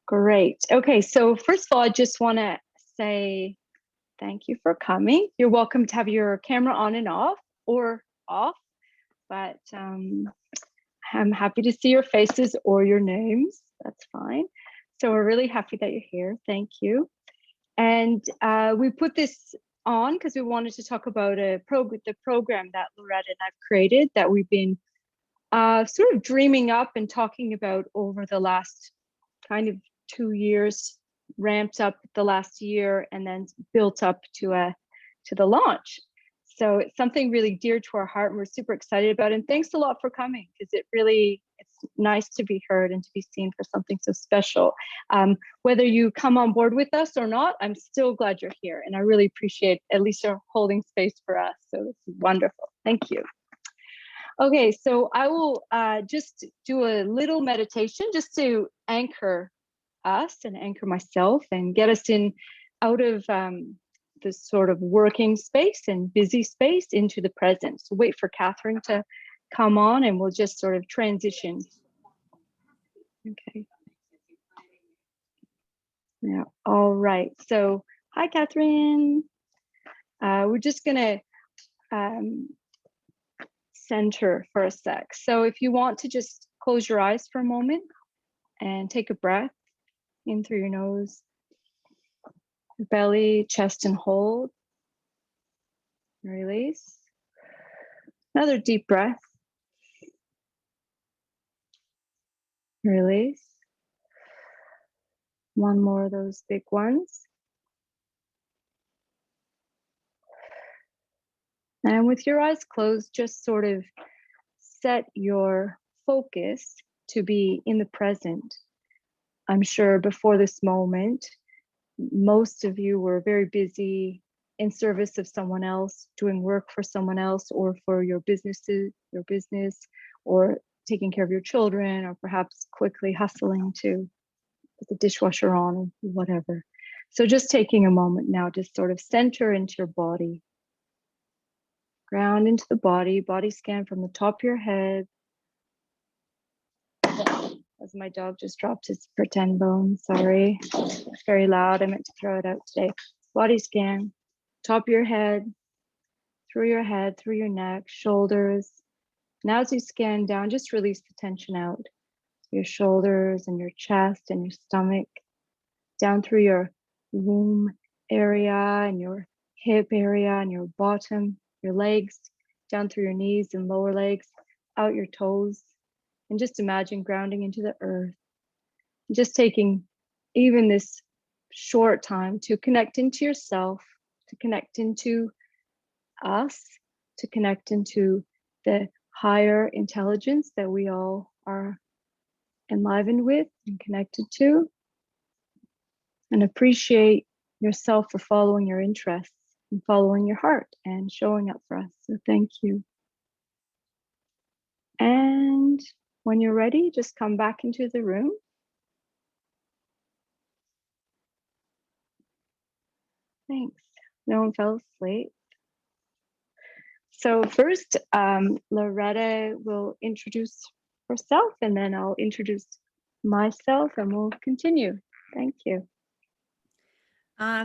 Great. Okay, so first of all, I just want to say thank you for coming. You're welcome to have your camera on and off or off, but I'm happy to see your faces or your names. That's fine. So we're really happy that you're here. Thank you. And we put this on because we wanted to talk about the program that Loretta and I've created that we've been sort of dreaming up and talking about over the last kind of 2 years, ramped up the last year, and then built up to the launch. So it's something really dear to our heart, and we're super excited about it. And thanks a lot for coming, because it's nice to be heard and to be seen for something so special. Whether you come on board with us or not, I'm still glad you're here, and I really appreciate at least you're holding space for us. So it's wonderful. Thank you. Okay, so I will just do a little meditation just to anchor us and anchor myself and get us out of this sort of working space and busy space into the present. So wait for Catherine to come on and we'll just sort of transition. Okay. Yeah. All right. So hi, Catherine. We're just gonna center for a sec. So if you want to just close your eyes for a moment and take a breath in through your nose, belly, chest, and hold. Release. Another deep breath. Release. One more of those big ones. And with your eyes closed, just sort of set your focus to be in the present. I'm sure before this moment, most of you were very busy in service of someone else, doing work for someone else, or for your business, or taking care of your children, or perhaps quickly hustling to put the dishwasher on, or whatever. So just taking a moment now to sort of center into your body. Ground into the body scan from the top of your head. As my dog just dropped his pretend bone, sorry. It's very loud, I meant to throw it out today. Body scan, top of your head, through your neck, shoulders. Now as you scan down, just release the tension out. Your shoulders and your chest and your stomach, down through your womb area and your hip area and your bottom, your legs, down through your knees and lower legs, out your toes, and just imagine grounding into the earth. Just taking even this short time to connect into yourself, to connect into us, to connect into the higher intelligence that we all are enlivened with and connected to, and appreciate yourself for following your interests and following your heart and showing up for us. So thank you. And when you're ready, just come back into the room. Thanks. No one fell asleep. So first, Loretta will introduce herself, and then I'll introduce myself, and we'll continue. Thank you.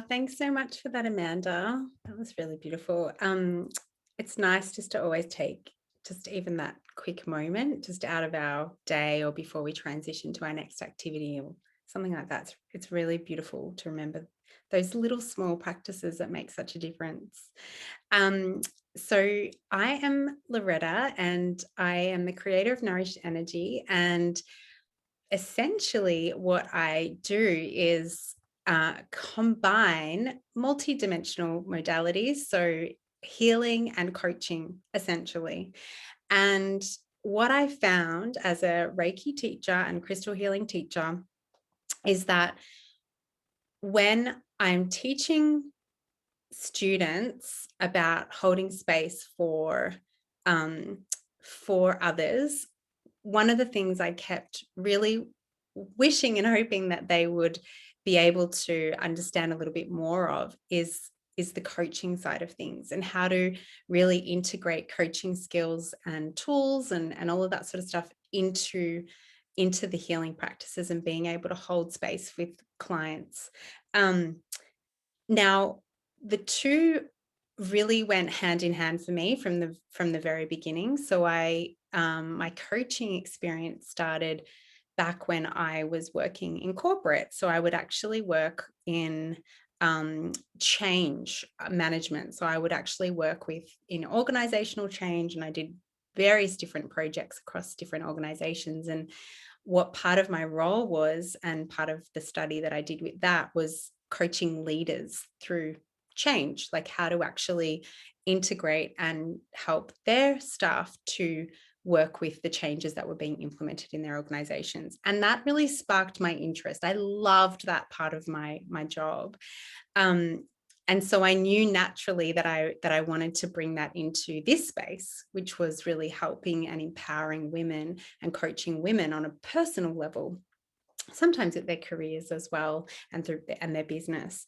Thanks so much for that, Amanda. That was really beautiful. It's nice just to always take just even that quick moment just out of our day or before we transition to our next activity or something like that. It's really beautiful to remember those little small practices that make such a difference. So I am Loretta, and I am the creator of Nourished Energy. And essentially what I do is combine multidimensional modalities, so healing and coaching, essentially. And what I found as a Reiki teacher and crystal healing teacher is that when I'm teaching students about holding space for others, one of the things I kept really wishing and hoping that they would be able to understand a little bit more of is the coaching side of things, and how to really integrate coaching skills and tools and all of that sort of stuff into into the healing practices and being able to hold space with clients. Now, the two really went hand in hand for me from the very beginning. So my coaching experience started back when I was working in corporate. So I would actually work in change management. So I would actually work in organizational change, and I did various different projects across different organizations. And what part of my role was, and part of the study that I did with that, was coaching leaders through change, like how to actually integrate and help their staff to work with the changes that were being implemented in their organizations. And that really sparked my interest. I loved that part of my job. And so I knew naturally that I wanted to bring that into this space, which was really helping and empowering women and coaching women on a personal level, sometimes with their careers as well, and their business.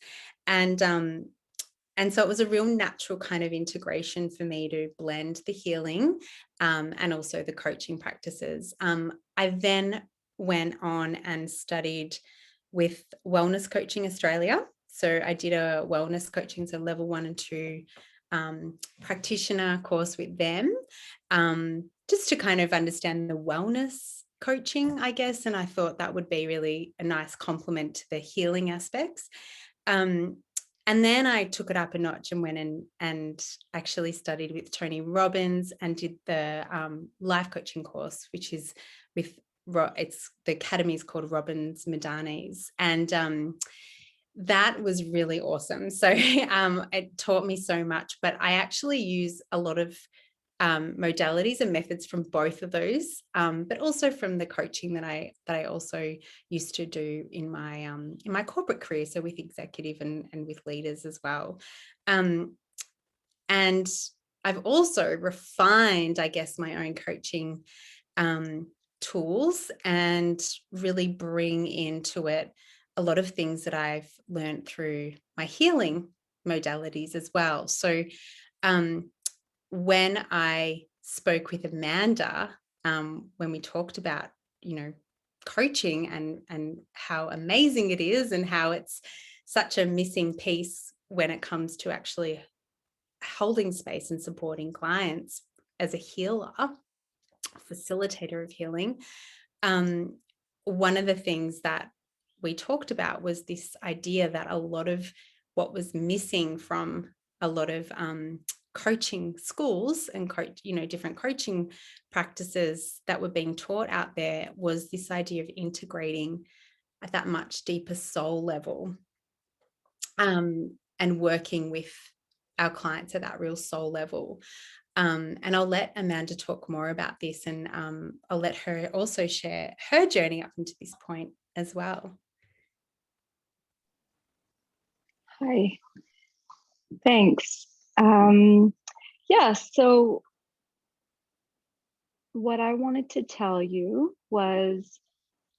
And so it was a real natural kind of integration for me to blend the healing and also the coaching practices. I then went on and studied with Wellness Coaching Australia. So I did a wellness coaching, so level 1 and 2 practitioner course with them, just to kind of understand the wellness coaching, I guess. And I thought that would be really a nice complement to the healing aspects. And then I took it up a notch and went and actually studied with Tony Robbins and did the life coaching course, which is with, it's the academy is called Robbins Modalities. And that was really awesome. So it taught me so much, but I actually use a lot of modalities and methods from both of those, but also from the coaching that I also used to do in my corporate career, so with executive and with leaders as well. And I've also refined, I guess, my own coaching tools and really bring into it a lot of things that I've learned through my healing modalities as well. So when I spoke with Amanda, when we talked about, coaching and how amazing it is and how it's such a missing piece when it comes to actually holding space and supporting clients as a healer, facilitator of healing, one of the things that we talked about was this idea that a lot of what was missing from a lot of coaching schools and different coaching practices that were being taught out there was this idea of integrating at that much deeper soul level, and working with our clients at that real soul level. And I'll let Amanda talk more about this, and I'll let her also share her journey up until this point as well. Hi, thanks. Yeah, so what I wanted to tell you was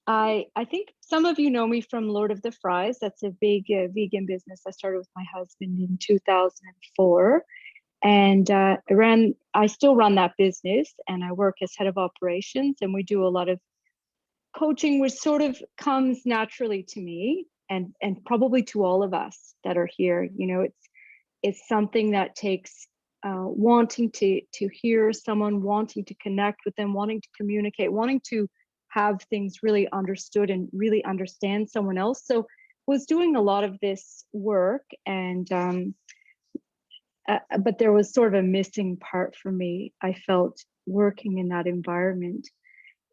I think some of you know me from Lord of the Fries. That's a big vegan business I started with my husband in 2004. And I still run that business, and I work as head of operations, and we do a lot of coaching, which sort of comes naturally to me and probably to all of us that are here. It's something that takes wanting to hear someone, wanting to connect with them, wanting to communicate, wanting to have things really understood and really understand someone else. So was doing a lot of this work, and but there was sort of a missing part for me. I felt working in that environment.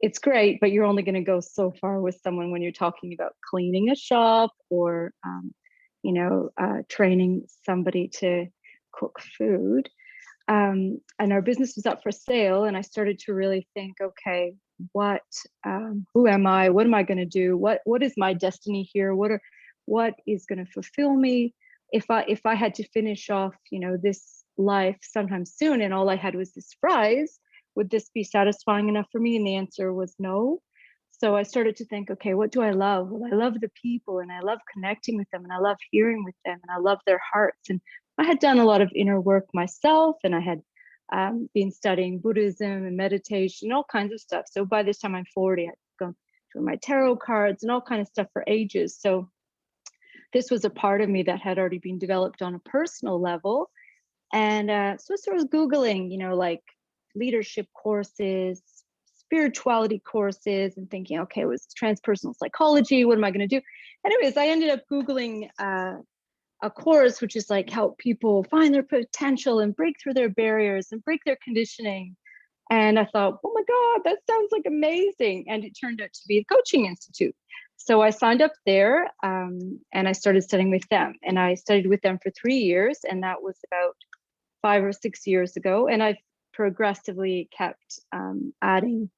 It's great, but you're only going to go so far with someone when you're talking about cleaning a shop or, training somebody to cook food. And our business was up for sale, and I started to really think, okay, who am I? What am I going to do? What is my destiny here? What is going to fulfill me? If I had to finish off, this life sometime soon, and all I had was this fries, would this be satisfying enough for me? And the answer was no. So I started to think, okay, what do I love? Well, I love the people, and I love connecting with them, and I love hearing with them, and I love their hearts. And I had done a lot of inner work myself, and I had been studying Buddhism and meditation, all kinds of stuff. So by this time I'm 40, I'd gone through my tarot cards and all kind of stuff for ages. So this was a part of me that had already been developed on a personal level. And so I sort of Googling, like leadership courses, spirituality courses, and thinking, okay, it was transpersonal psychology. What am I going to do? Anyways, I ended up Googling a course which is like help people find their potential and break through their barriers and break their conditioning. And I thought, oh my God, that sounds like amazing. And it turned out to be the Coaching Institute. So I signed up there and I started studying with them. And I studied with them for 3 years. And that was about 5 or 6 years ago. And I've progressively kept adding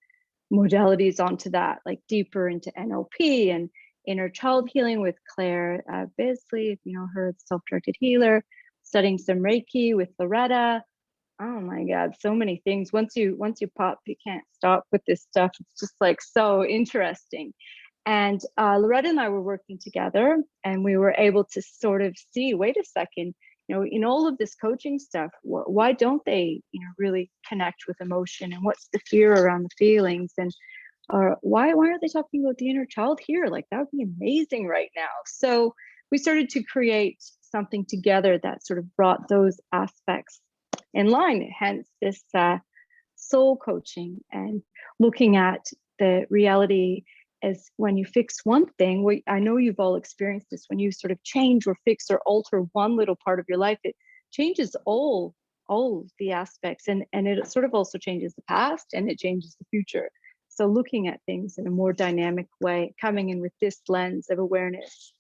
modalities onto that, like deeper into NLP and inner child healing with Claire Bisley, if you know her, self-directed healer, studying some Reiki with Loretta. Oh my God, so many things. Once you pop, you can't stop with this stuff. It's just like so interesting. And Loretta and I were working together, and we were able to sort of see, wait a second, in all of this coaching stuff, why don't they, really connect with emotion, and what's the fear around the feelings, and why aren't they talking about the inner child here? Like that would be amazing right now. So we started to create something together that sort of brought those aspects in line, hence this soul coaching, and looking at the reality as when you fix one thing. I know you've all experienced this. When you sort of change or fix or alter one little part of your life, it changes all the aspects, and it sort of also changes the past, and it changes the future. So looking at things in a more dynamic way, coming in with this lens of awareness,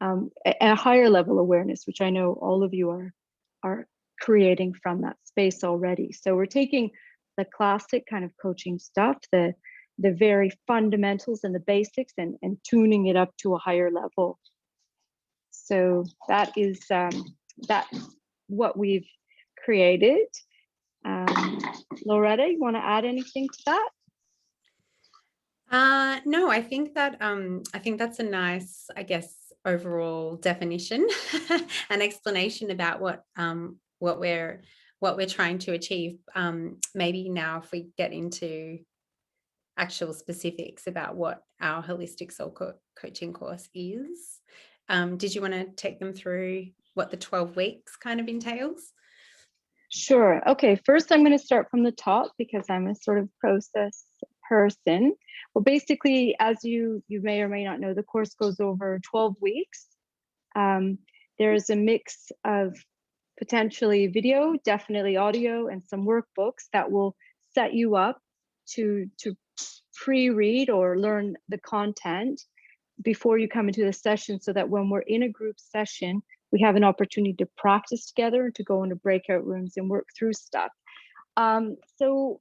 a higher level awareness, which I know all of you are creating from that space already. So we're taking the classic kind of coaching stuff, the very fundamentals and the basics, and tuning it up to a higher level. So that is that's what we've created. Loretta, you want to add anything to that? No, I think that's a nice, I guess, overall definition and explanation about what we're trying to achieve. Maybe now if we get into actual specifics about what our holistic soul coaching course is. Did you want to take them through what the 12 weeks kind of entails? Sure. Okay, first I'm going to start from the top because I'm a sort of process person. Well, basically, as you may or may not know, the course goes over 12 weeks. There's a mix of potentially video, definitely audio, and some workbooks that will set you up to pre-read or learn the content before you come into the session, so that when we're in a group session, we have an opportunity to practice together, to go into breakout rooms and work through stuff. So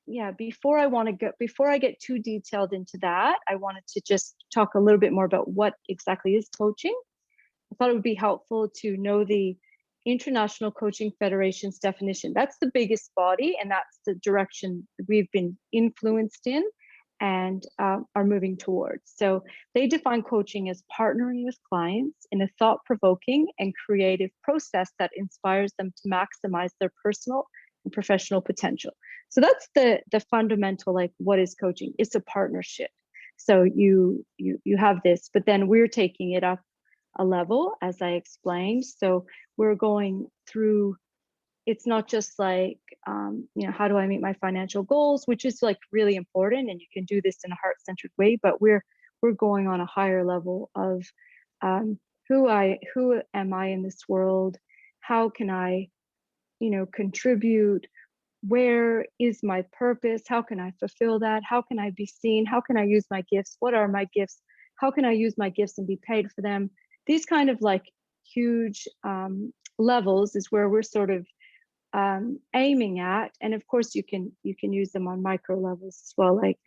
yeah, before I get too detailed into that, I wanted to just talk a little bit more about what exactly is coaching. I thought it would be helpful to know the International Coaching Federation's definition. That's the biggest body, and that's the direction we've been influenced in and are moving towards. So they define coaching as partnering with clients in a thought-provoking and creative process that inspires them to maximize their personal and professional potential. So that's the fundamental, like, what is coaching? It's a partnership. So you have this, but then we're taking it up a level, as I explained. So we're going through, it's not just like, how do I meet my financial goals, which is like really important, and you can do this in a heart-centered way, but we're going on a higher level of who am I in this world? How can I, contribute? Where is my purpose? How can I fulfill that? How can I be seen? How can I use my gifts? What are my gifts? How can I use my gifts and be paid for them? These kind of like huge levels is where we're sort of aiming at. And of course you can use them on micro levels as well, like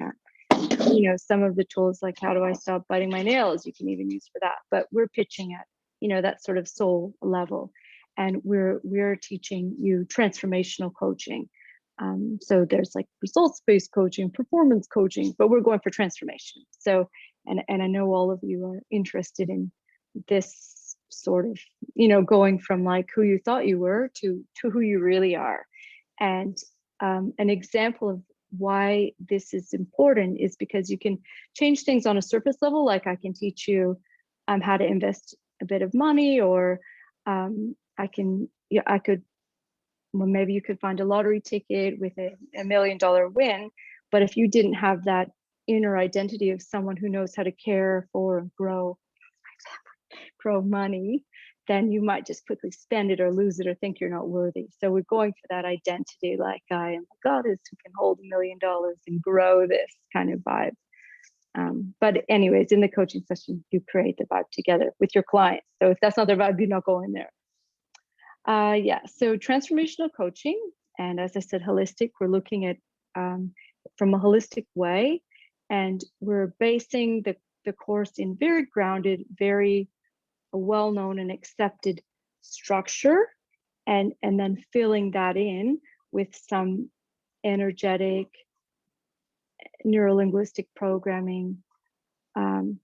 some of the tools, like how do I stop biting my nails, you can even use for that. But we're pitching at that sort of soul level, and we're teaching you transformational coaching. So there's like results-based coaching, performance coaching, but we're going for transformation. So and I know all of you are interested in this sort of, going from like who you thought you were to who you really are. And an example why this is important is because you can change things on a surface level. Like I can teach you how to invest a bit of money, or I could, well, maybe you could find a lottery ticket with a $1 million win. But if you didn't have that inner identity of someone who knows how to care for and grow money, then you might just quickly spend it or lose it or think you're not worthy. So we're going for that identity, like I am a goddess who can hold $1 million and grow this kind of vibe. But anyways, in the coaching session, you create the vibe together with your clients. So if that's not their vibe, you're not going there. Yeah, so transformational coaching, and as I said, holistic, we're looking at from a holistic way, and we're basing the course in very grounded, very well-known and accepted structure, and then filling that in with some energetic neurolinguistic programming,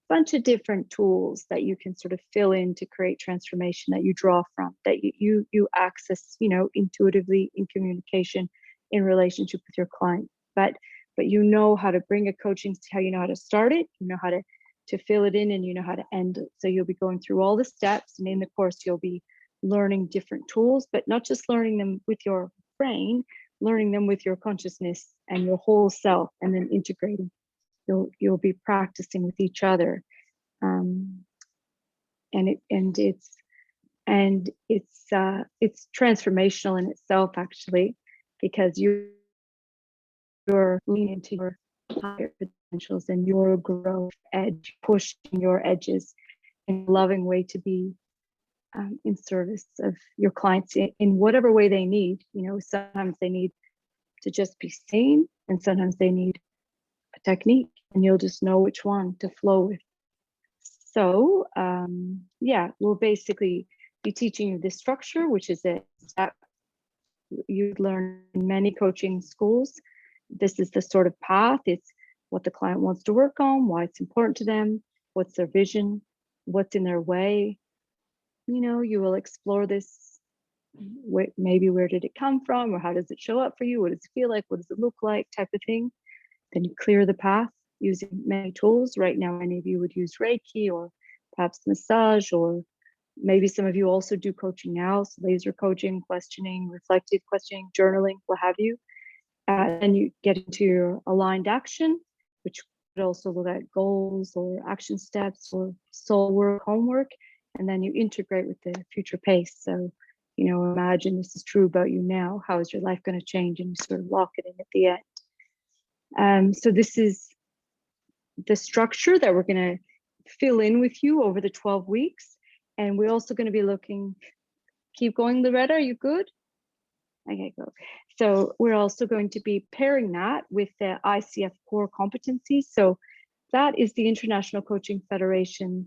bunch of different tools that you can sort of fill in to create transformation that you draw from, that you access, intuitively in communication, in relationship with your client. But you know how to bring a coaching, how you know how to start it, you know how to fill it in, and you know how to end it. So you'll be going through all the steps, and in the course you'll be learning different tools, but not just learning them with your brain, learning them with your consciousness and your whole self, and then integrating. You'll be practicing with each other, and it's transformational in itself, actually, because you're leaning into your higher potentials and your growth edge, pushing your edges in a loving way to be in service of your clients in whatever way they need. Sometimes they need to just be seen, and sometimes they need a technique, and you'll just know which one to flow with. So yeah, we'll basically be teaching you this structure, which is a step you'd learn in many coaching schools. This is the sort of path. It's what the client wants to work on, why it's important to them, what's their vision, what's in their way. You will explore this. Maybe where did it come from, or how does it show up for you? What does it feel like? What does it look like? Type of thing. Then you clear the path using many tools. Right now, many of you would use Reiki or perhaps massage, or maybe some of you also do coaching now, so laser coaching, questioning, reflective questioning, journaling, what have you. Then you get into your aligned action, which could also look at goals or action steps or soul work, homework, and then you integrate with the future pace. So, imagine this is true about you now. How is your life going to change? And you sort of lock it in at the end. So this is the structure that we're going to fill in with you over the 12 weeks. And we're also going to be looking, keep going, Loretta, are you good? Okay, go. So we're also going to be pairing that with the ICF core competencies. So that is the International Coaching Federation's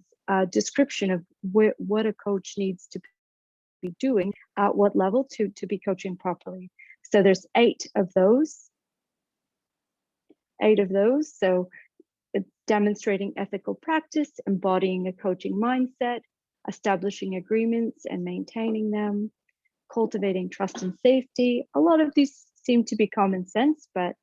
description of what a coach needs to be doing at what level to be coaching properly. So there's 8 of those. So demonstrating ethical practice, embodying a coaching mindset, establishing agreements and maintaining them, cultivating trust and safety. A lot of these seem to be common sense, but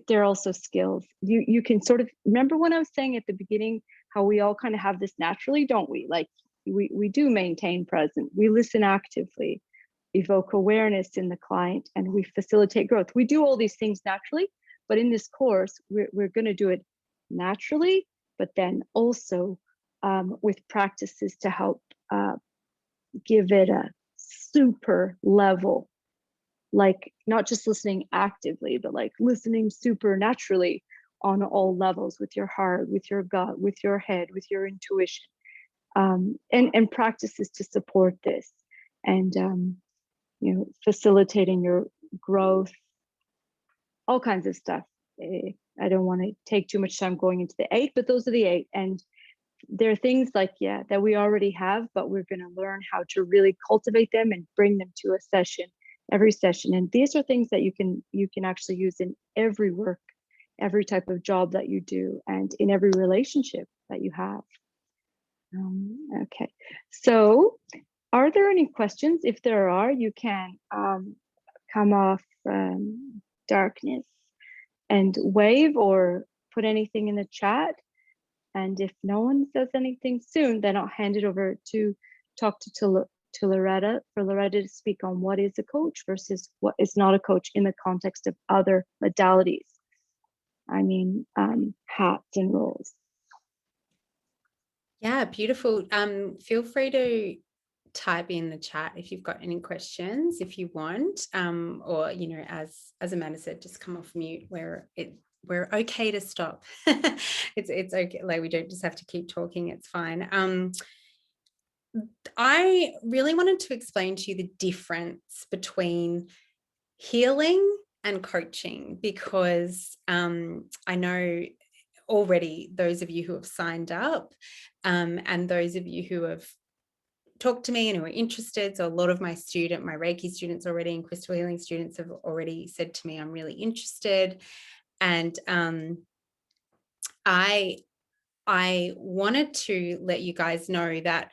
they're also skills. You can sort of remember when I was saying at the beginning how we all kind of have this naturally, don't we? Like we do maintain present, we listen actively, evoke awareness in the client, and we facilitate growth. We do all these things naturally, but in this course, we're going to do it naturally, but then also with practices to help give it a super level, like not just listening actively, but like listening super naturally on all levels, with your heart, with your gut, with your head, with your intuition, and practices to support this, and facilitating your growth, all kinds of stuff. I don't want to take too much time going into the 8, but those are the 8. And there are things like, that we already have, but we're going to learn how to really cultivate them and bring them to a session, every session. And these are things that you can actually use in every work, every type of job that you do, and in every relationship that you have. Okay, so are there any questions? If there are, you can come off darkness. And wave or put anything in the chat. And if no one says anything soon, then I'll hand it over to talk to Loretta, for Loretta to speak on what is a coach versus what is not a coach in the context of other modalities. I mean, hats and roles. Yeah, beautiful. Feel free to type in the chat if you've got any questions, if you want, or, you know, as Amanda said, just come off mute where we're okay to stop. It's okay. Like, we don't just have to keep talking. It's fine. I really wanted to explain to you the difference between healing and coaching, because I know already those of you who have signed up, and those of you who have talked to me and who are interested. So a lot of my Reiki students already and crystal healing students have already said to me, I'm really interested. And I wanted to let you guys know that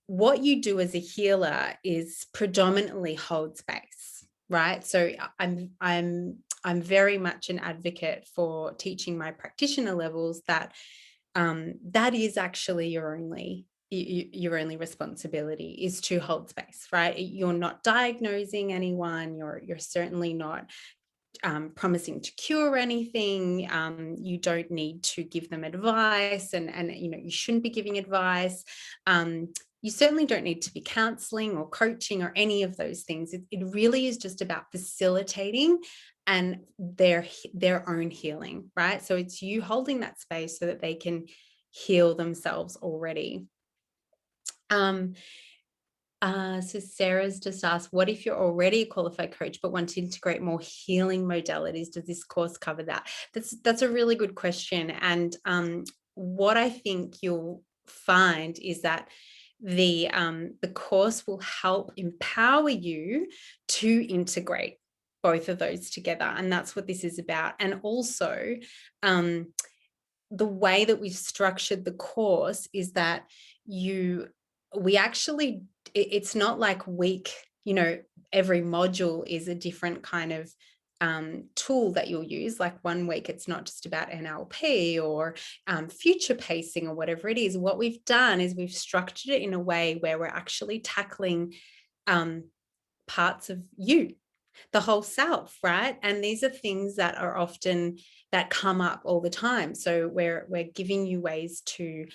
what you do as a healer is predominantly hold space, right? So I'm very much an advocate for teaching my practitioner levels that that is actually your only responsibility, is to hold space, right? You're not diagnosing anyone. You're certainly not promising to cure anything. You don't need to give them advice, and you know, you shouldn't be giving advice. You certainly don't need to be counseling or coaching or any of those things. It really is just about facilitating and their own healing, right? So it's you holding that space so that they can heal themselves already. So Sarah's just asked, what if you're already a qualified coach but want to integrate more healing modalities? Does this course cover that? That's a really good question. And what I think you'll find is that the course will help empower you to integrate both of those together. And that's what this is about. And also, the way that we've structured the course is that we actually, it's not like you know, every module is a different kind of tool that you'll use. Like one week, it's not just about NLP or future pacing or whatever it is. What we've done is we've structured it in a way where we're actually tackling parts of you, the whole self, right? And these are things that are often that come up all the time. So we're giving you ways to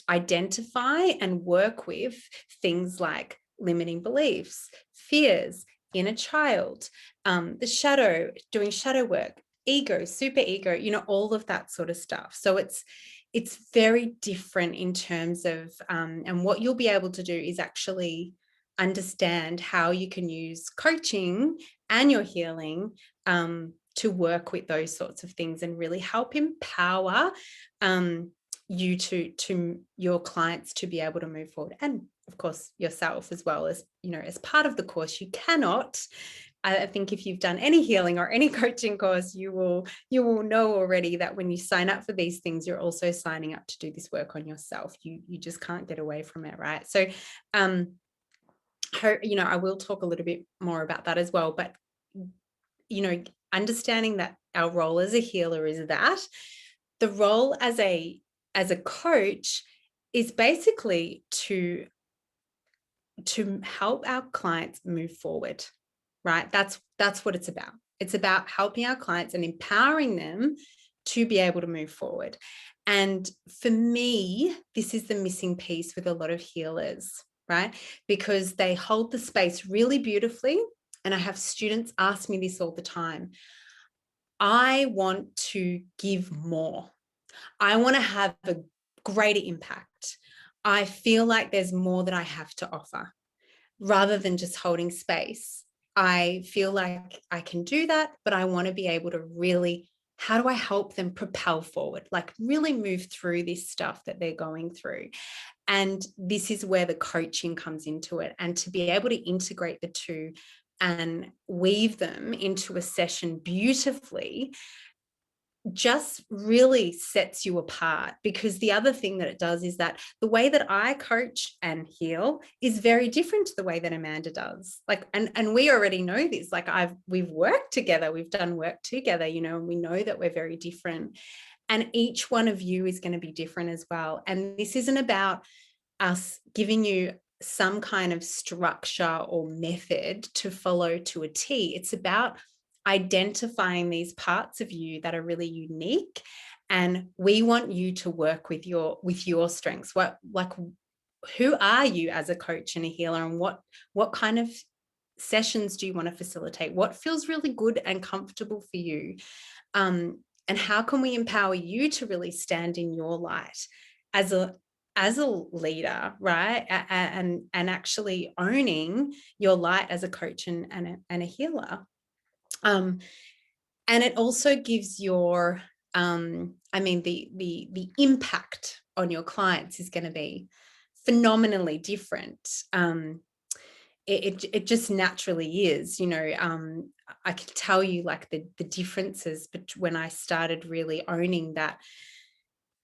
identify and work with things like limiting beliefs, fears, inner child, the shadow, doing shadow work, ego, super ego, you know, all of that sort of stuff. So it's very different in terms of, and what you'll be able to do is actually understand how you can use coaching and your healing to work with those sorts of things and really help empower you to your clients to be able to move forward, and of course yourself as well. As you know, as part of the course, you cannot, I think if you've done any healing or any coaching course, you will know already that when you sign up for these things, you're also signing up to do this work on yourself. You just can't get away from it, right? So you know, I will talk a little bit more about that as well, but you know, understanding that our role as a healer is that the role as a coach is basically to help our clients move forward, right? That's what it's about. It's about helping our clients and empowering them to be able to move forward. And for me, this is the missing piece with a lot of healers, right? Because they hold the space really beautifully. And I have students ask me this all the time. I want to give more. I want to have a greater impact. I feel like there's more that I have to offer rather than just holding space. I feel like I can do that, but I want to be able to really, how do I help them propel forward? Like really move through this stuff that they're going through. And this is where the coaching comes into it. And to be able to integrate the two and weave them into a session beautifully just really sets you apart, because the other thing that it does is that the way that I coach and heal is very different to the way that Amanda does. Like, and we already know this, like we've worked together, we've done work together, you know, and we know that we're very different. And each one of you is going to be different as well. And this isn't about us giving you some kind of structure or method to follow to a T. It's about identifying these parts of you that are really unique, and we want you to work with your strengths. Who are you as a coach and a healer, and what kind of sessions do you want to facilitate? What feels really good and comfortable for you? And how can we empower you to really stand in your light as a leader, right? And actually owning your light as a coach and a healer. And it also gives your, the impact on your clients is going to be phenomenally different. It just naturally is, you know. I can tell you like the differences, but when I started really owning that,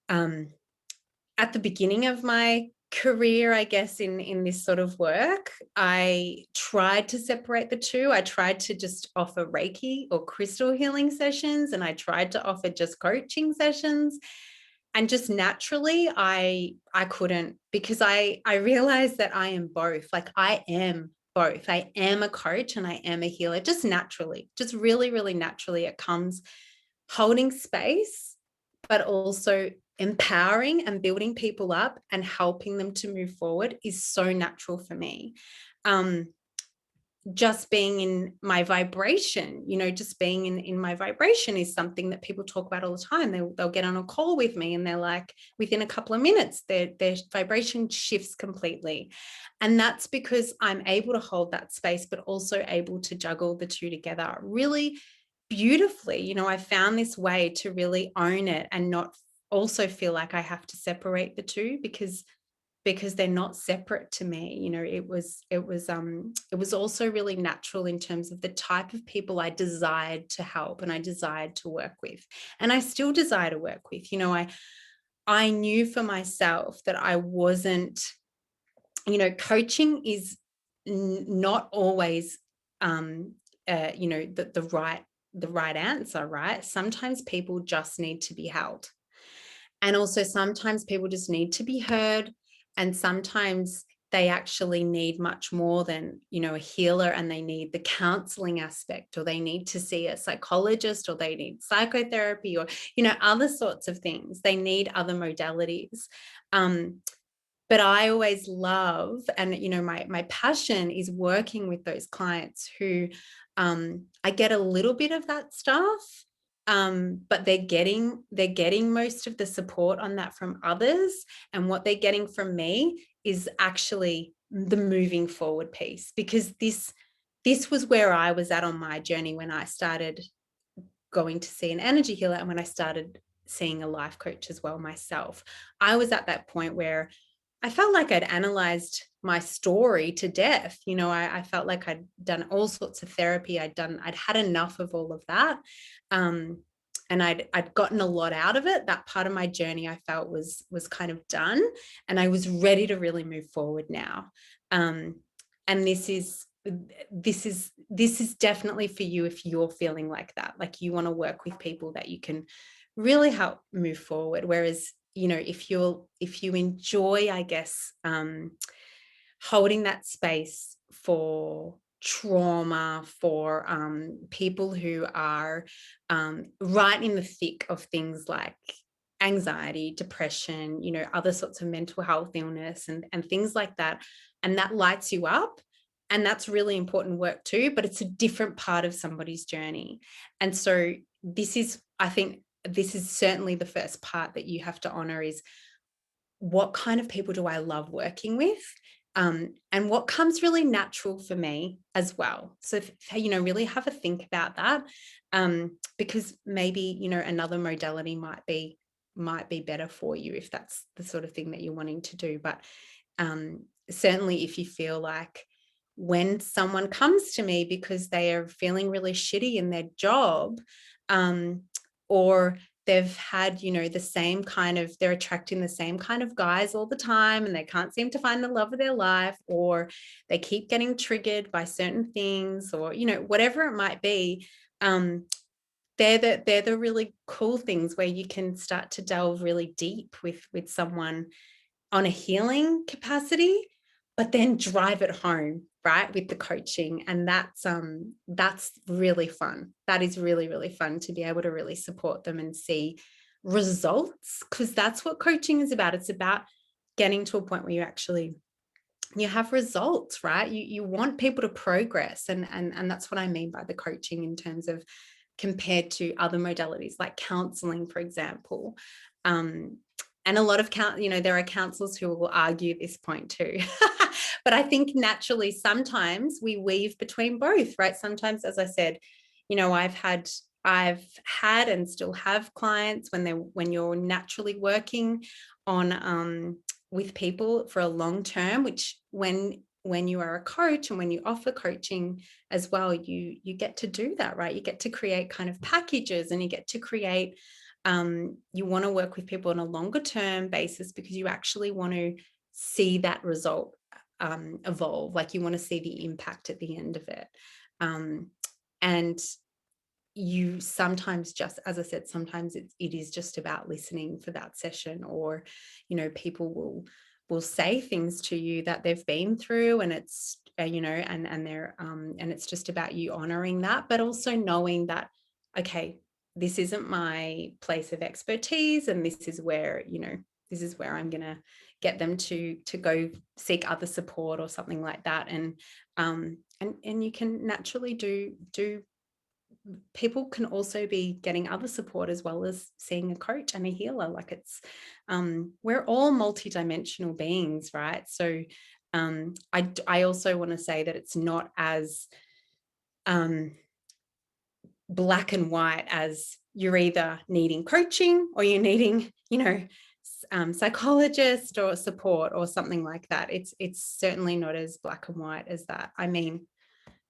at the beginning of my career, I guess, in this sort of work, I tried to separate the two. I tried to just offer Reiki or crystal healing sessions, and I tried to offer just coaching sessions. And just naturally, I couldn't, because I realized that I am both. Like, I am both. I am a coach and I am a healer, just naturally, just really, really naturally. It comes holding space, but also empowering and building people up and helping them to move forward is so natural for me. Just being in my vibration, you know, just being in my vibration is something that people talk about all the time. They'll get on a call with me and they're like, within a couple of minutes, their vibration shifts completely. And that's because I'm able to hold that space, but also able to juggle the two together really beautifully. You know, I found this way to really own it and not also feel like I have to separate the two, because they're not separate to me. You know, it was also really natural in terms of the type of people I desired to help and I desired to work with, and I still desire to work with. You know, I knew for myself that I wasn't, you know, coaching is not always you know, the right answer, right? Sometimes people just need to be held. And also sometimes people just need to be heard. And sometimes they actually need much more than, you know, a healer, and they need the counseling aspect, or they need to see a psychologist, or they need psychotherapy, or, you know, other sorts of things. They need other modalities. But I always love, and, you know, my passion is working with those clients who I get a little bit of that stuff, but they're getting most of the support on that from others. And what they're getting from me is actually the moving forward piece, because this was where I was at on my journey when I started going to see an energy healer, and when I started seeing a life coach as well myself. I was at that point where I felt like I'd analyzed my story to death. You know, I felt like I'd done all sorts of therapy. I'd had enough of all of that. And I'd gotten a lot out of it. That part of my journey I felt was kind of done, and I was ready to really move forward now. And this is definitely for you if you're feeling like that, like you want to work with people that you can really help move forward. Whereas, you know, if you enjoy, I guess, holding that space for trauma, for people who are right in the thick of things like anxiety, depression, you know, other sorts of mental health illness and things like that, and that lights you up, and that's really important work too, but it's a different part of somebody's journey. And so I think this is certainly the first part that you have to honor, is what kind of people do I love working with? And what comes really natural for me as well. So, you know, really have a think about that, because maybe, you know, another modality might be better for you if that's the sort of thing that you're wanting to do. But certainly if you feel like when someone comes to me because they are feeling really shitty in their job, or they've had, you know, the same kind of, they're attracting the same kind of guys all the time and they can't seem to find the love of their life, or they keep getting triggered by certain things, or, you know, whatever it might be. They're the really cool things where you can start to delve really deep with someone on a healing capacity, but then drive it home, right, with the coaching. And that's really fun. That is really, really fun to be able to really support them and see results, because that's what coaching is about. It's about getting to a point where you have results, right? You want people to progress. And that's what I mean by the coaching in terms of compared to other modalities like counseling, for example. And a lot of there are counselors who will argue this point too. But I think naturally, sometimes we weave between both, right? Sometimes, as I said, you know, I've had and still have clients when you're naturally working on with people for a long term, which when you are a coach and when you offer coaching as well, you get to do that, right? You get to create kind of packages, and you get to create, you want to work with people on a longer term basis because you actually want to see that result evolve. Like, you want to see the impact at the end of it. And you sometimes, just as I said, sometimes it is just about listening for that session, or, you know, people will say things to you that they've been through, and it's you know, and they're and it's just about you honoring that, but also knowing that, okay, this isn't my place of expertise, and this is where, you know, this is where I'm gonna get them to go seek other support or something like that. And you can naturally do people can also be getting other support as well as seeing a coach and a healer. Like, it's we're all multidimensional beings, right? So I also want to say that it's not as black and white as you're either needing coaching or you're needing, you know, psychologist or support or something like that. It's certainly not as black and white as that. I mean,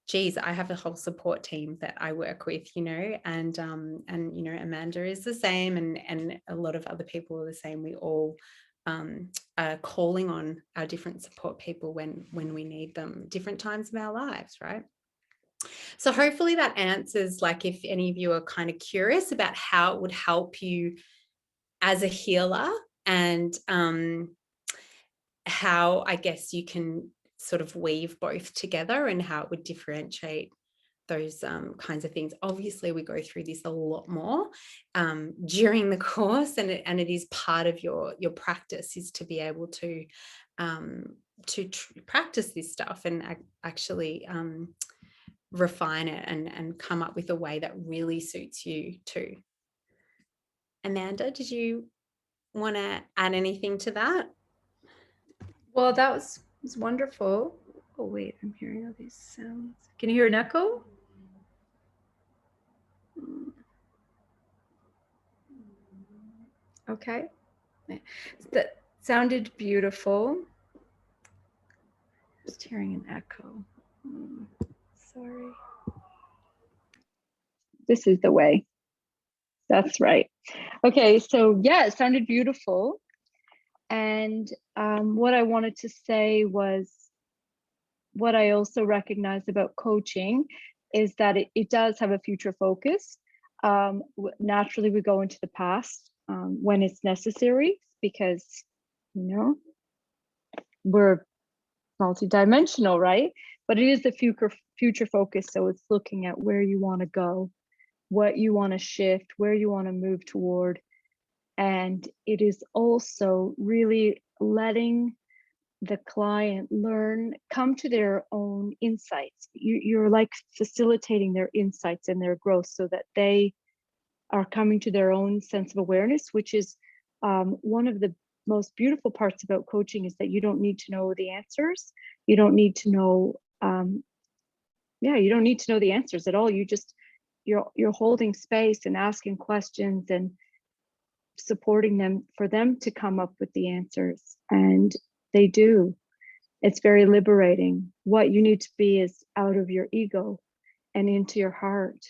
geez, I have a whole support team that I work with, you know, and you know, Amanda is the same, and a lot of other people are the same. We all are calling on our different support people when we need them, different times of our lives, right? So hopefully that answers, like, if any of you are kind of curious about how it would help you as a healer, and how, I guess, you can sort of weave both together, and how it would differentiate those kinds of things. Obviously, we go through this a lot more during the course, and it is part of your practice, is to be able to practice this stuff and actually refine it and come up with a way that really suits you too. Amanda, did you want to add anything to that? Well, that was wonderful. Oh, wait, I'm hearing all these sounds. Can you hear an echo? Okay. That sounded beautiful. Just hearing an echo. Sorry. This is the way. That's right. Okay, so yeah, it sounded beautiful. And what I wanted to say was, what I also recognized about coaching is that it does have a future focus. Naturally, we go into the past when it's necessary, because, you know, we're multidimensional, right? But it is the future focus. So it's looking at where you want to go, what you want to shift, where you want to move toward. And it is also really letting the client come to their own insights. You're like facilitating their insights and their growth, so that they are coming to their own sense of awareness, which is one of the most beautiful parts about coaching, is that you don't need to know the answers. You don't need to know, you don't need to know the answers at all. You're holding space and asking questions and supporting them, for them to come up with the answers. And they do. It's very liberating. What you need to be is out of your ego and into your heart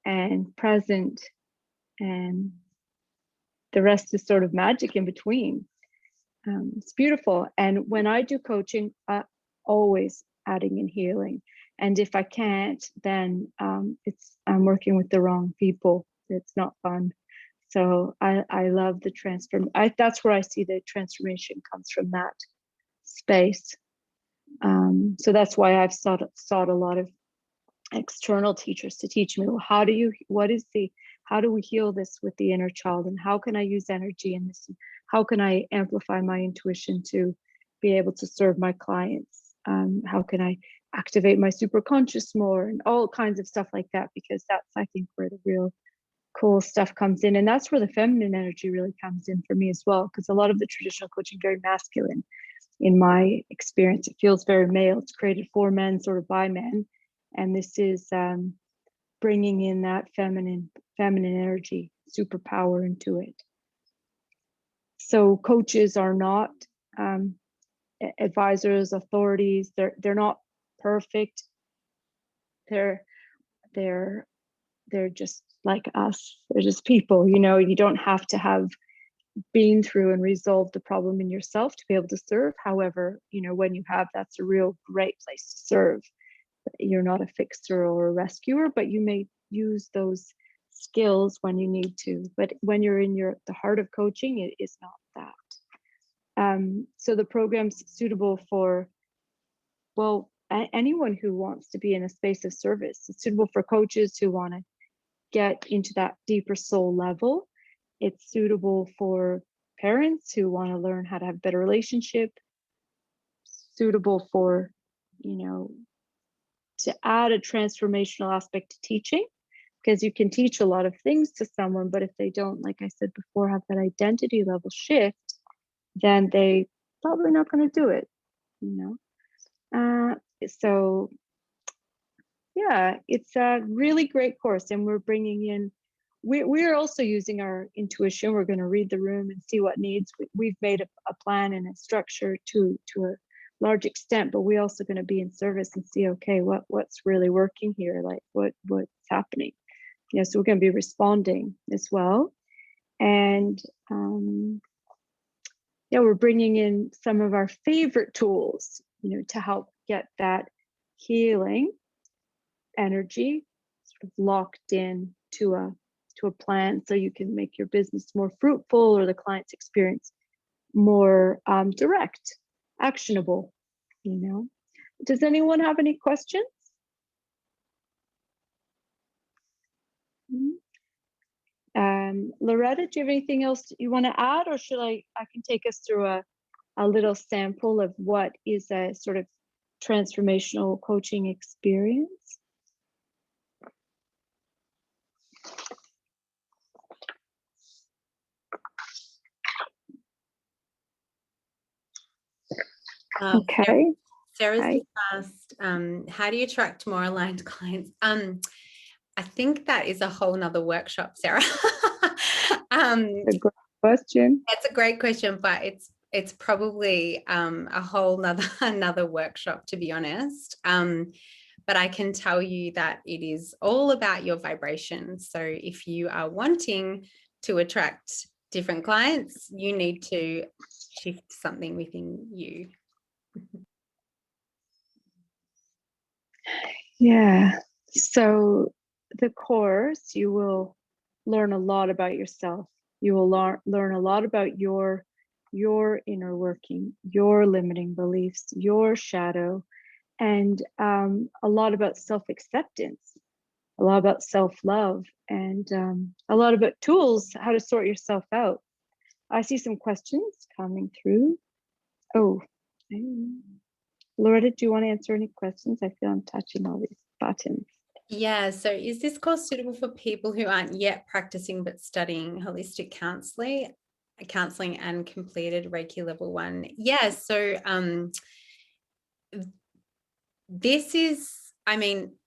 and present and the rest is sort of magic in between. It's beautiful. And when I do coaching, always adding in healing. And if I can't, then I'm working with the wrong people. It's not fun. So I love the that's where I see the transformation comes from, that space. So that's why I've sought a lot of external teachers to teach me, well, how do we heal this with the inner child, and how can I use energy in this? How can I amplify my intuition to be able to serve my clients? How can I activate my superconscious more, and all kinds of stuff like that, because that's, I think, where the real cool stuff comes in. And that's where the feminine energy really comes in for me as well, because a lot of the traditional coaching very masculine in my experience. It feels very male. It's created for men, sort of by men, and this is bringing in that feminine energy, superpower into it. So coaches are not advisors, authorities. They're not perfect. They're just like us. They're just people. You don't have to have been through and resolved the problem in yourself to be able to serve. However, when you have, that's a real great place to serve. You're not a fixer or a rescuer, but you may use those skills when you need to. But when you're in the heart of coaching, it is not that. So the program's suitable for, well, anyone who wants to be in a space of service. It's suitable for coaches who want to get into that deeper soul level. It's suitable for parents who want to learn how to have a better relationship. Suitable for, to add a transformational aspect to teaching, because you can teach a lot of things to someone, but if they don't, like I said before, have that identity level shift, then they probably not going to do it, so yeah, it's a really great course, and we're bringing in, we're also using our intuition. We're going to read the room and see what needs. We've made a plan and a structure to a large extent, but we're also going to be in service and see, okay, what's really working here, like what's happening. So we're going to be responding as well. And we're bringing in some of our favorite tools, to help get that healing energy sort of locked in to a plan, so you can make your business more fruitful, or the client's experience more direct, actionable. Does anyone have any questions? Loretta, do you have anything else you want to add, or should I can take us through a little sample of what is a sort of transformational coaching experience? Okay. Sarah's just asked, how do you attract more aligned clients? I think that is a whole nother workshop, Sarah. That's a great question. That's a great question, but it's probably a whole another workshop, to be honest. But I can tell you that it is all about your vibration. So if you are wanting to attract different clients, you need to shift something within you. Yeah. So the course, you will learn a lot about yourself. You will learn a lot about your inner working, your limiting beliefs, your shadow, and a lot about self-acceptance, a lot about self-love, and a lot about tools, how to sort yourself out. I see some questions coming through. Oh, Loretta, do you want to answer any questions? I feel I'm touching all these buttons. Yeah, so is this course suitable for people who aren't yet practicing but studying holistic counseling and completed Reiki level 1? Yeah, so this is,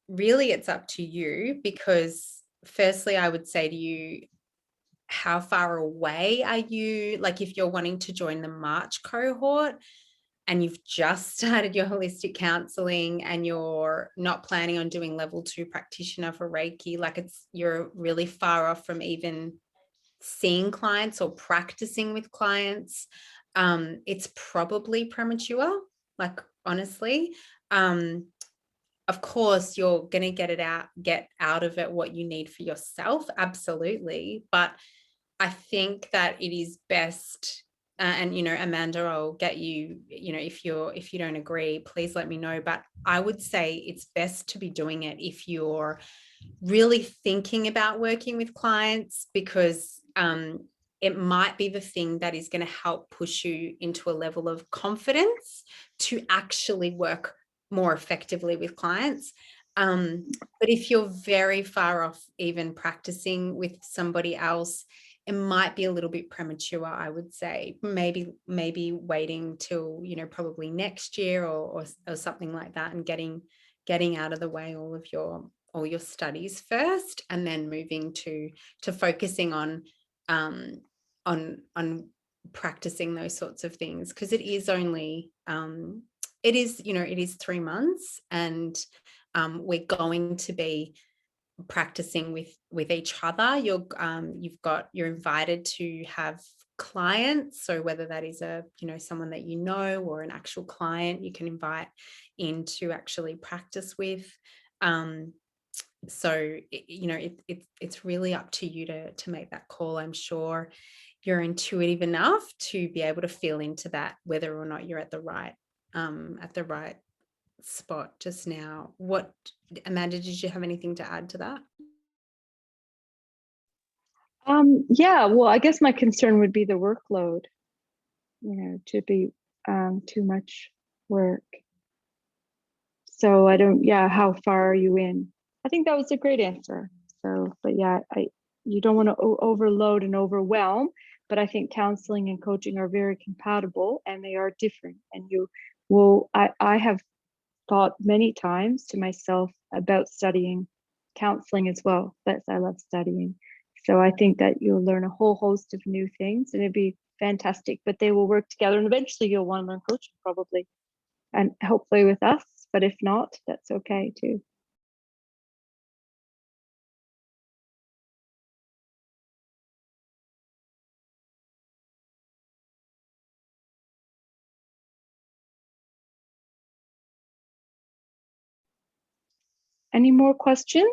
really it's up to you, because firstly, I would say to you, how far away are you? Like if you're wanting to join the March cohort and you've just started your holistic counseling and you're not planning on doing level 2 practitioner for Reiki, like you're really far off from even seeing clients or practicing with clients, it's probably premature, like honestly. Of course, you're going to get out of it what you need for yourself. Absolutely. But I think that it is best, and, Amanda, I'll get you, if you don't agree, please let me know. But I would say it's best to be doing it if you're really thinking about working with clients, because it might be the thing that is going to help push you into a level of confidence to actually work more effectively with clients. But if you're very far off even practicing with somebody else, it might be a little bit premature, I would say. Maybe waiting till, probably next year or something like that, and getting out of the way all your studies first, and then moving to focusing on practicing those sorts of things, because it is only it is 3 months, and we're going to be practicing with each other. You're invited to have clients, so whether that is someone that or an actual client you can invite in to actually practice with. So it's really up to you to make that call. I'm sure you're intuitive enough to be able to feel into that, whether or not you're at the right spot just now. Amanda, did you have anything to add to that? Yeah, well, I guess my concern would be the workload, to be too much work. So how far are you in? I think that was a great answer. So, but yeah, you don't want to overload and overwhelm, but I think counseling and coaching are very compatible, and they are different. And I have thought many times to myself about studying counseling as well. I love studying. So I think that you'll learn a whole host of new things, and it'd be fantastic, but they will work together, and eventually you'll want to learn coaching probably, and hopefully with us, but if not, that's okay too. Any more questions?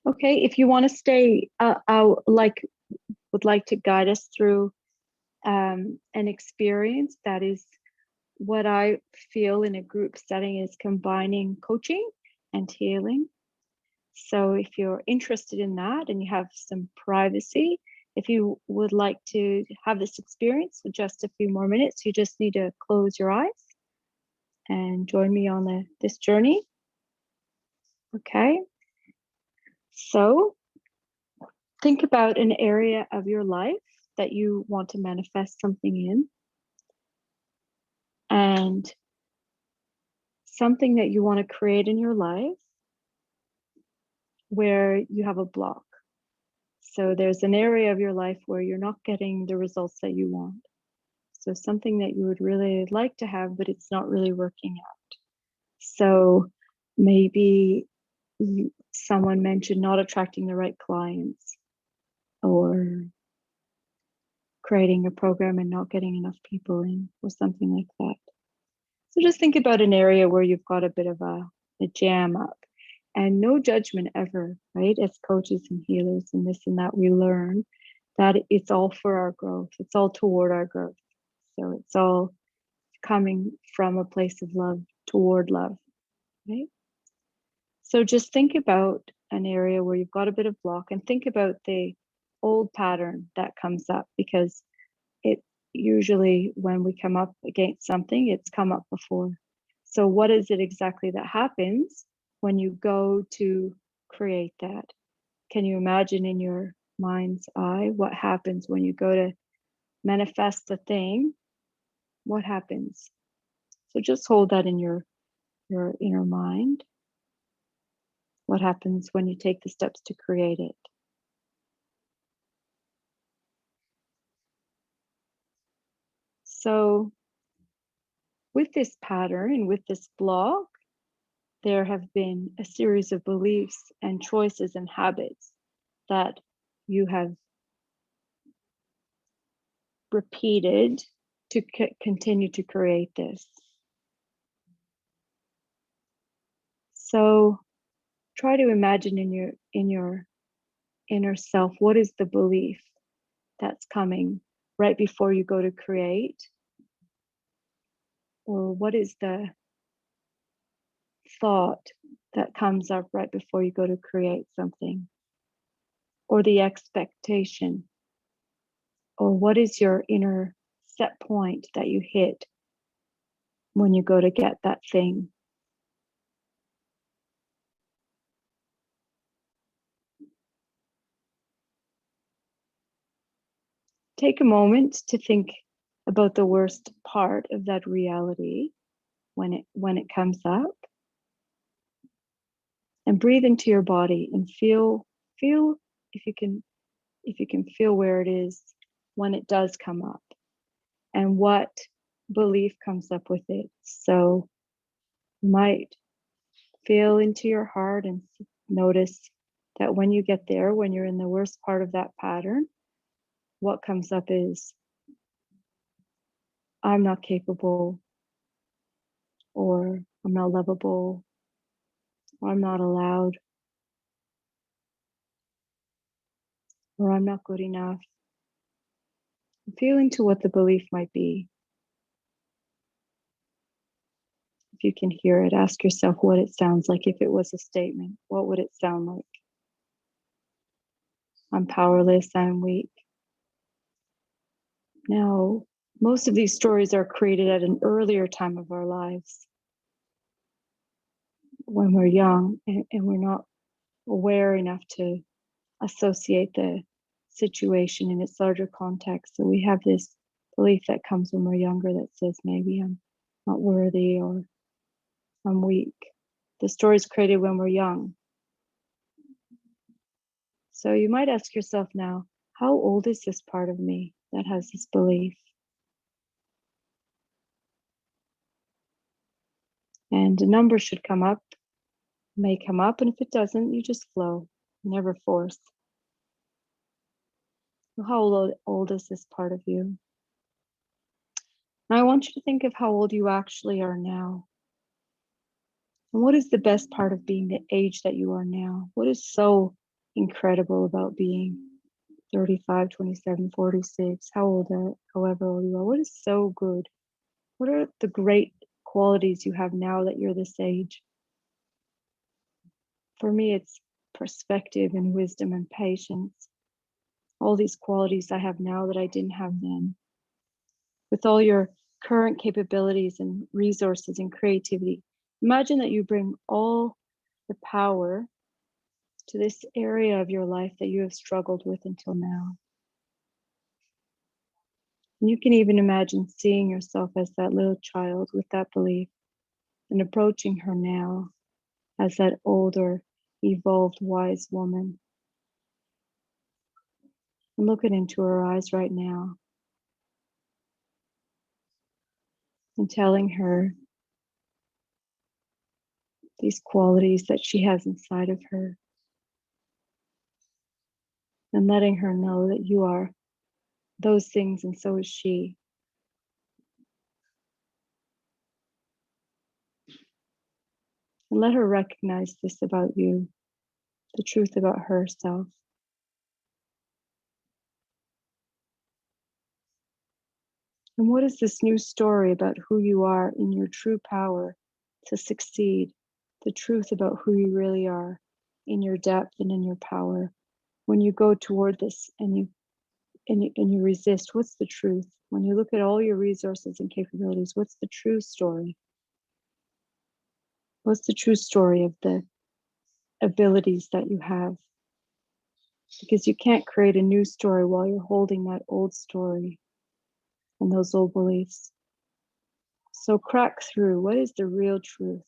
Okay, if you want to stay, I would like to guide us through an experience that is what I feel in a group setting is combining coaching and healing. So if you're interested in that and you have some privacy, if you would like to have this experience for just a few more minutes, you just need to close your eyes and join me on this journey. Okay. So think about an area of your life that you want to manifest something in, and something that you want to create in your life where you have a block. So there's an area of your life where you're not getting the results that you want. So something that you would really like to have, but it's not really working out. So maybe someone mentioned not attracting the right clients, or creating a program and not getting enough people in, or something like that. So just think about an area where you've got a bit of a jam up, and no judgment ever, right? As coaches and healers and this and that, we learn that it's all for our growth. It's all toward our growth. So it's all coming from a place of love toward love, right? So just think about an area where you've got a bit of block, and think about the old pattern that comes up, because it usually, when we come up against something, it's come up before. So what is it exactly that happens when you go to create that? Can you imagine in your mind's eye what happens when you go to manifest a thing? What happens? So just hold that in your inner mind. What happens when you take the steps to create it? So with this pattern and with this block, there have been a series of beliefs and choices and habits that you have repeated to continue to create this. So try to imagine in your inner self, what is the belief that's coming right before you go to create? Or what is the thought that comes up right before you go to create something? Or the expectation? Or what is your inner set point that you hit when you go to get that thing? Take a moment to think about the worst part of that reality when it comes up, and breathe into your body and feel if you can feel where it is when it does come up and what belief comes up with it. So you might feel into your heart and notice that when you get there, when you're in the worst part of that pattern, what comes up is, I'm not capable, or I'm not lovable, or I'm not allowed, or I'm not good enough. Feel into what the belief might be. If you can hear it, ask yourself what it sounds like. If it was a statement, what would it sound like? I'm powerless, I'm weak. Now, most of these stories are created at an earlier time of our lives, when we're young and we're not aware enough to associate the situation in its larger context. So we have this belief that comes when we're younger that says, maybe I'm not worthy, or I'm weak. The story is created when we're young. So you might ask yourself now, how old is this part of me that has this belief? And a number should come up, may come up, and if it doesn't, you just flow, never force. How old is this part of you? Now I want you to think of how old you actually are now. And what is the best part of being the age that you are now? What is so incredible about being 35, 27, 46, however old you are? What is so good? What are the great qualities you have now that you're this age? For me, it's perspective and wisdom and patience. All these qualities I have now that I didn't have then. With all your current capabilities and resources and creativity, imagine that you bring all the power to this area of your life that you have struggled with until now. And you can even imagine seeing yourself as that little child with that belief and approaching her now as that older, evolved, wise woman. And looking into her eyes right now and telling her these qualities that she has inside of her, and letting her know that you are those things and so is she. And let her recognize this about you, the truth about herself. And what is this new story about who you are in your true power to succeed? The truth about who you really are in your depth and in your power. When you go toward this and you resist, what's the truth? When you look at all your resources and capabilities, what's the true story? What's the true story of the abilities that you have? Because you can't create a new story while you're holding that old story and those old beliefs. So crack through. What is the real truth?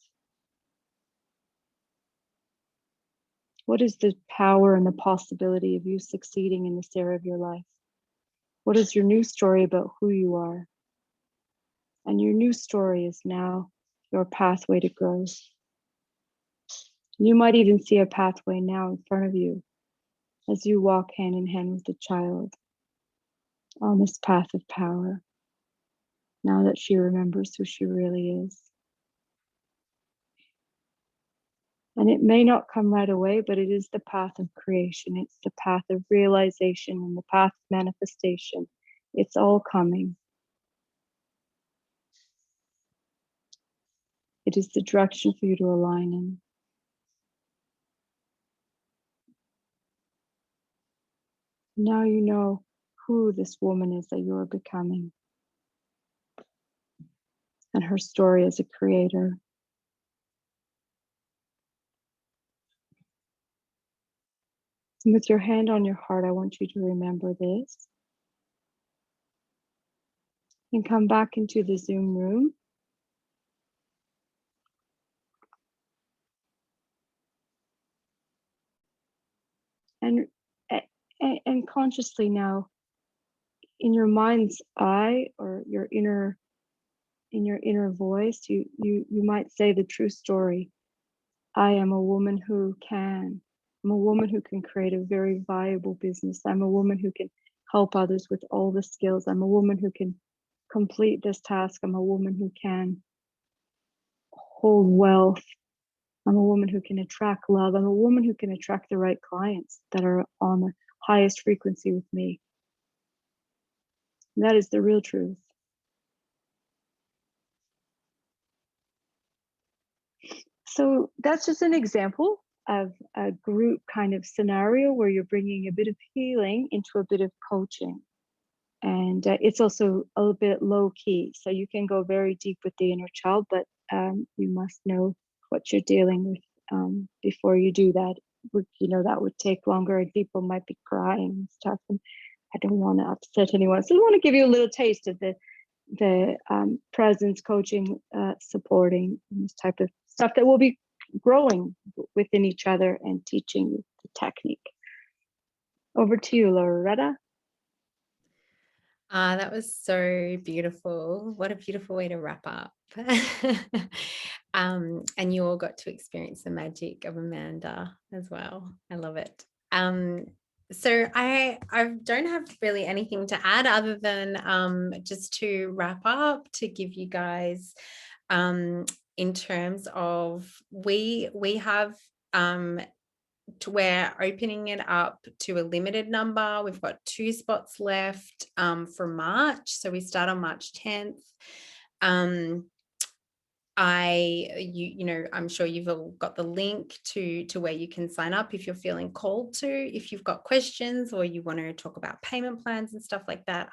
What is the power and the possibility of you succeeding in this area of your life? What is your new story about who you are? And your new story is now your pathway to growth. You might even see a pathway now in front of you as you walk hand in hand with the child on this path of power, now that she remembers who she really is. And it may not come right away, but it is the path of creation. It's the path of realization and the path of manifestation. It's all coming. It is the direction for you to align in. Now you know who this woman is that you're becoming, and her story as a creator. And with your hand on your heart, I want you to remember this and come back into the Zoom room. And consciously now, in your mind's eye or your inner voice, you might say the true story. I am a woman who can. I'm a woman who can create a very viable business. I'm a woman who can help others with all the skills. I'm a woman who can complete this task. I'm a woman who can hold wealth. I'm a woman who can attract love. I'm a woman who can attract the right clients that are on the highest frequency with me. And that is the real truth. So that's just an example of a group kind of scenario where you're bringing a bit of healing into a bit of coaching. And it's also a little bit low key. So you can go very deep with the inner child, but you must know what you're dealing with before you do that. That would take longer and people might be crying and stuff. And I don't want to upset anyone. So I want to give you a little taste of the presence coaching, supporting this type of stuff that will be growing within each other and teaching you the technique. Over to you, Loretta. That was so beautiful. What a beautiful way to wrap up. And you all got to experience the magic of Amanda as well. I love it. So I don't have really anything to add other than just to wrap up, to give you guys in terms of we have we're opening it up to a limited number. We've got 2 spots left for March. So we start on March 10th. I'm sure you've all got the link to where you can sign up if you're feeling called to. If you've got questions or you want to talk about payment plans and stuff like that,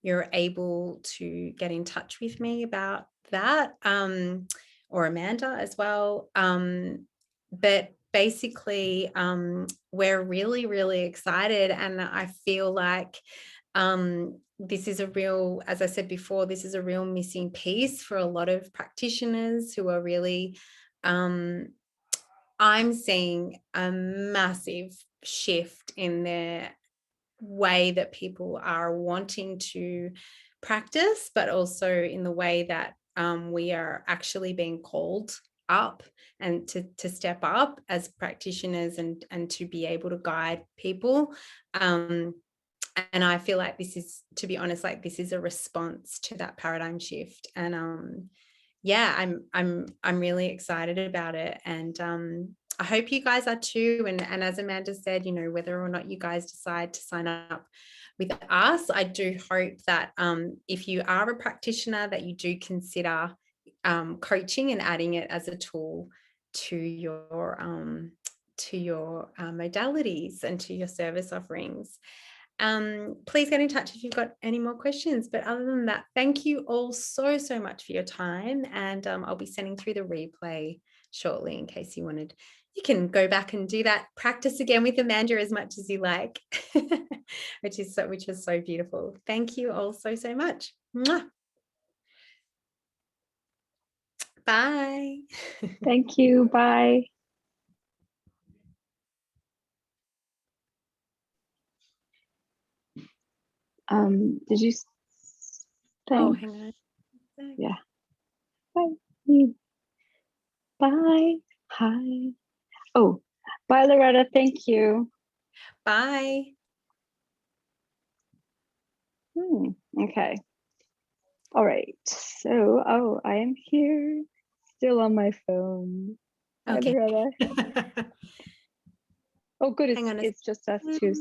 you're able to get in touch with me about that, or Amanda as well. But basically, we're really, really excited, and I feel like this is a real, as I said before, this is a real missing piece for a lot of practitioners who are really, I'm seeing a massive shift in their way that people are wanting to practice, but also in the way that we are actually being called up and to step up as practitioners and to be able to guide people. And I feel like this is, to be honest, like this is a response to that paradigm shift. And yeah, I'm really excited about it. And I hope you guys are too. And as Amanda said, whether or not you guys decide to sign up with us, I do hope that if you are a practitioner, that you do consider coaching and adding it as a tool to your modalities and to your service offerings. Please get in touch if you've got any more questions. But other than that, thank you all so much for your time. And I'll be sending through the replay shortly in case you wanted. You can go back and do that practice again with Amanda as much as you like, which was so beautiful. Thank you all so much. Mwah. Bye. Thank you. Bye. Did you? Oh, hang on. Yeah. Bye. Bye. Hi. Oh, bye, Loretta. Thank you. Bye. Okay. All right. So, I am here, still on my phone. Hi, Okay. Loretta. Oh, good. Hang on a It's just us two.